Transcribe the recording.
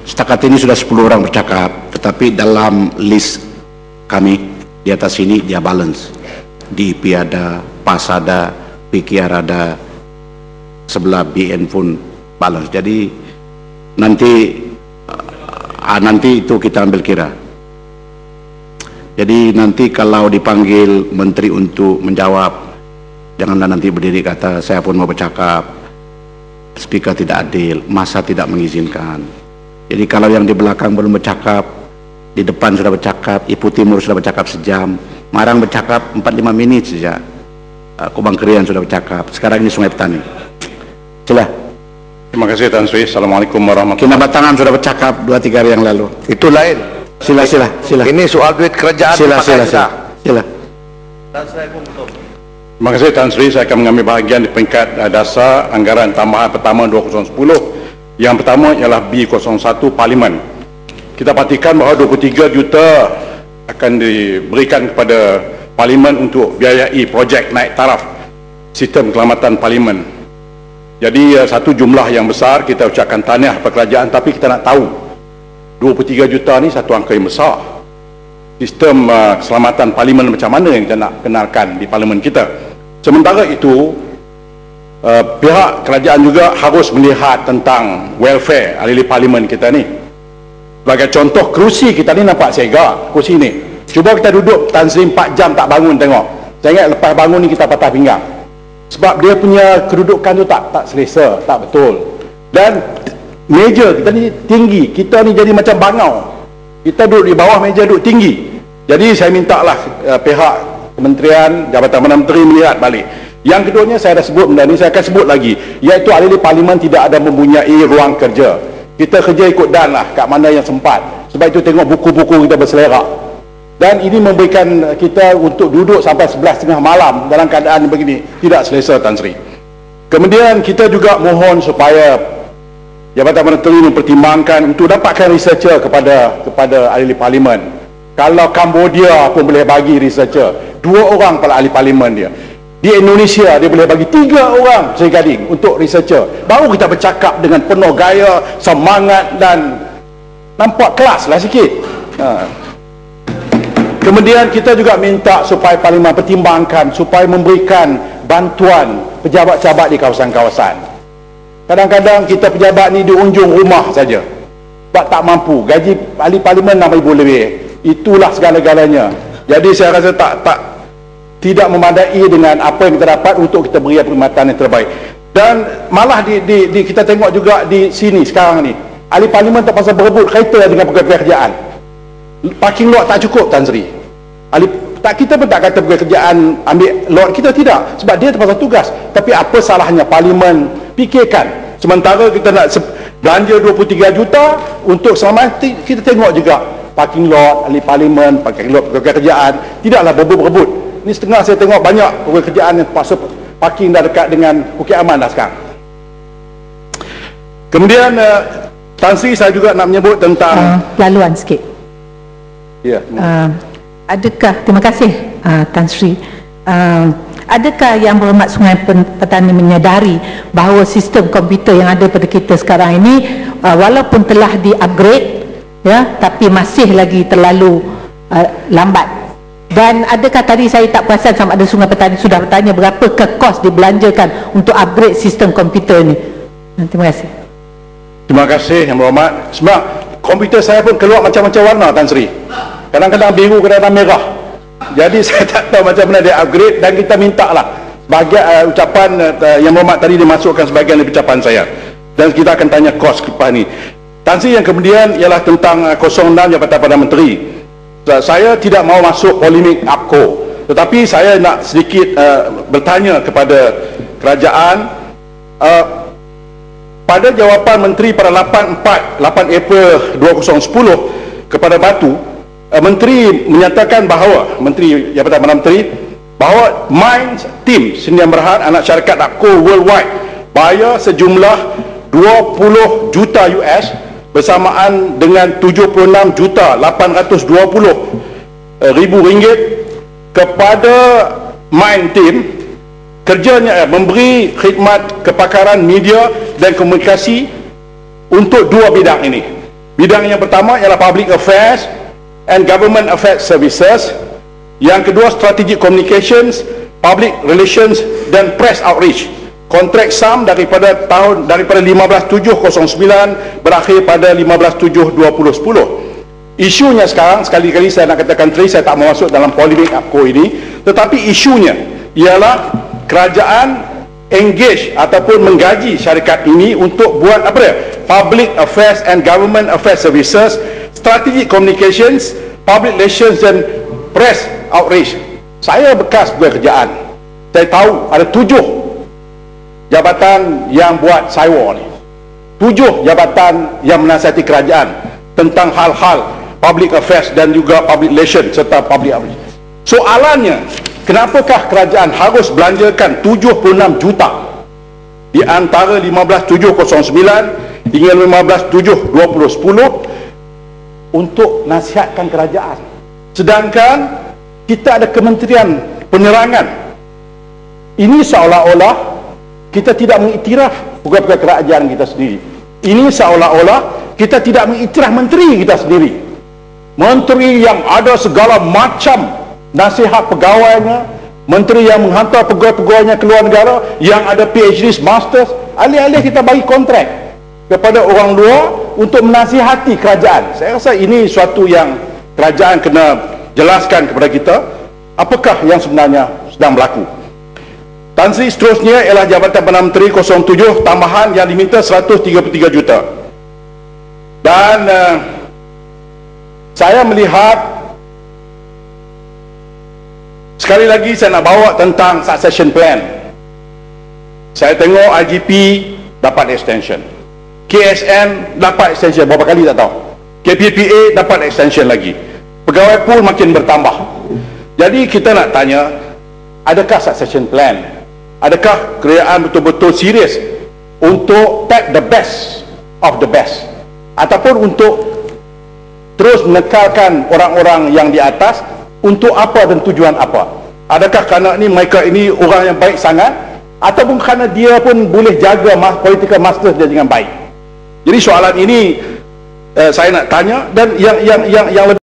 Setakat ini sudah 10 orang bercakap, tetapi dalam list kami di atas ini dia balance. DP ada, PAS ada, PKR ada, sebelah BN pun balance. Jadi nanti itu kita ambil kira. Jadi nanti kalau dipanggil menteri untuk menjawab, janganlah nanti berdiri kata saya pun mau bercakap, speaker tidak adil, masa tidak mengizinkan. Jadi kalau yang di belakang belum bercakap, di depan sudah bercakap, Ibu Timur sudah bercakap sejam, Marang bercakap 4-5 menit saja, Kubang Kerian sudah bercakap, sekarang ini Sungai Petani. Sila. Terima kasih Tan Sri. Assalamualaikum warahmatullahi wabarakatuh. Kinabatangan sudah bercakap 2-3 hari yang lalu. Itu lain. Sila. Ini soal duit kerajaan. Sila. Terima kasih Tan Sri. Saya akan mengambil bahagian di peringkat dasar anggaran tambahan pertama 2010. Yang pertama ialah B01 Parlimen. Kita pastikan bahawa 23 juta akan diberikan kepada Parlimen untuk biayai projek naik taraf sistem keselamatan Parlimen. Jadi satu jumlah yang besar, kita ucapkan tahniah kepada kerajaan, tapi kita nak tahu 23 juta ni satu angka yang besar. Sistem keselamatan Parlimen macam mana yang kita nak kenalkan di Parlimen kita. Sementara itu, pihak kerajaan juga harus melihat tentang welfare ahli Parlimen kita ni. Sebagai contoh, kerusi kita ni nampak sega, kerusi ni. Cuba kita duduk Tan Sri 4 jam tak bangun tengok. Saya ingat lepas bangun ni kita patah pinggang. Sebab dia punya kedudukan tu tak selesa, tak betul. Dan meja kita ni tinggi, kita ni jadi macam bangau. Kita duduk di bawah meja, duduk tinggi. Jadi saya mintalah pihak Kementerian Jabatan Perdana Menteri melihat balik. Yang keduanya saya dah sebut benda ni, saya akan sebut lagi, iaitu ahli Parlimen tidak ada mempunyai ruang kerja. Kita kerja ikut dan lah, kat mana yang sempat. Sebab itu tengok buku-buku kita berselerak. Dan ini memberikan kita untuk duduk sampai 11:30 malam dalam keadaan begini, tidak selesa Tan Sri. Kemudian kita juga mohon supaya Jabatan Perdana Menteri mempertimbangkan untuk dapatkan researcher kepada ahli Parlimen. Kalau Cambodia pun boleh bagi researcher, 2 orang kepala ahli Parlimen dia. Di Indonesia dia boleh bagi 3 orang Seri Gading untuk researcher. Baru kita bercakap dengan penuh gaya, semangat dan nampak kelas lah sikit. Kemudian kita juga minta supaya Parlimen pertimbangkan supaya memberikan bantuan pejabat-pejabat di kawasan-kawasan. Kadang-kadang kita pejabat ni di ujung rumah saja, sebab tak mampu. Gaji ahli Parlimen 6,000 lebih. Itulah segala-galanya. Jadi saya rasa tidak memadai dengan apa yang kita dapat untuk kita beri perkhidmatan yang terbaik. Dan malah kita tengok juga di sini sekarang ni, ahli Parlimen terpaksa berebut kereta dengan pegawai kerajaan. Parking lot tak cukup Tan Sri. Kita pun tak kata pegawai kerajaan ambil lot kita, tidak, sebab dia terpaksa tugas. Tapi apa salahnya Parlimen fikirkan, sementara kita nak belanja 23 juta untuk selamat, kita tengok juga parking lot ahli Parlimen, parking lot pegawai kerajaan tidaklah berebut-berebut. Ni setengah saya tengok banyak pegawai kerajaan yang terpaksa parking dah dekat dengan Bukit Aman dah sekarang. Kemudian Tan Sri, saya juga nak menyebut tentang laluan sikit. Ya. Terima kasih Tan Sri. Adakah Yang Berhormat Sungai Petani menyedari bahawa sistem komputer yang ada pada kita sekarang ini walaupun telah di-upgrade, ya, tapi masih lagi terlalu lambat? Dan adakah tadi saya tak perasan sama ada Sungai Petani sudah bertanya berapakah kos dibelanjakan untuk upgrade sistem komputer ini? Terima kasih. Terima kasih Yang Berhormat. Sebab komputer saya pun keluar macam-macam warna Tan Sri. Kadang-kadang biru, kadang-kadang merah. Jadi saya tak tahu macam mana dia upgrade, dan kita minta lah bahagian ucapan Yang Berhormat tadi dimasukkan sebahagian dari ucapan saya. Dan kita akan tanya kos lepas ni. Tan Sri, yang kemudian ialah tentang 06 Jabatan Perdana Menteri. Saya tidak mahu masuk polemik APCO, tetapi saya nak sedikit bertanya kepada kerajaan. Pada jawapan Menteri pada 8 April 2010 kepada Batu, Menteri menyatakan bahawa Menteri Jabatan Perdana Menteri bahawa Mind Team Sdn Bhd anak syarikat APCO worldwide bayar sejumlah 20 juta US bersamaan dengan 76 juta 820 ribu ringgit kepada Mind Team. Kerjanya memberi khidmat kepakaran media dan komunikasi untuk 2 bidang ini. Bidang yang pertama ialah Public Affairs and Government Affairs Services. Yang kedua Strategic Communications, Public Relations dan Press Outreach. Kontrak sum daripada 15/7/09 berakhir pada 15/7/2010. Isunya sekarang, sekali-kali saya nak katakan saya tak mau masuk dalam polemik APCO ini, tetapi isunya ialah kerajaan engage ataupun menggaji syarikat ini untuk buat apa dia? Public Affairs and Government Affairs Services, Strategic Communications, Public Relations dan Press Outreach. Saya bekas pegawai kerajaan. Saya tahu ada 7 jabatan yang buat SIWA ni. 7 jabatan yang menasihati kerajaan tentang hal-hal public affairs dan juga public relations serta public outreach. Soalannya, kenapakah kerajaan harus belanjakan 76 juta di antara 15/7/09 hingga 15/7/2010 untuk nasihatkan kerajaan, sedangkan kita ada Kementerian Penerangan? Ini seolah-olah kita tidak mengiktiraf pegawai kerajaan kita sendiri. Ini seolah-olah kita tidak mengiktiraf menteri kita sendiri. Menteri yang ada segala macam nasihat pegawainya, menteri yang menghantar pegawai-pegawainya ke luar negara, yang ada PhD, Masters, alih-alih kita bagi kontrak kepada orang luar untuk menasihati kerajaan. Saya rasa ini suatu yang kerajaan kena jelaskan kepada kita apakah yang sebenarnya sedang berlaku. Tan Sri seterusnya ialah Jabatan Perdana Menteri 07 tambahan yang diminta 133 juta. Dan saya melihat, sekali lagi saya nak bawa tentang succession plan. Saya tengok IGP dapat extension, KSN dapat extension berapa kali tak tahu, KPPA dapat extension lagi, pegawai pool makin bertambah. Jadi kita nak tanya, adakah succession plan? Adakah kerajaan betul-betul serius untuk take the best of the best, ataupun untuk terus menekalkan orang-orang yang di atas untuk apa dan tujuan apa? Adakah kerana mereka ini orang yang baik sangat, ataupun kerana dia pun boleh jaga political master dia dengan baik? Jadi soalan ini saya nak tanya, dan yang lebih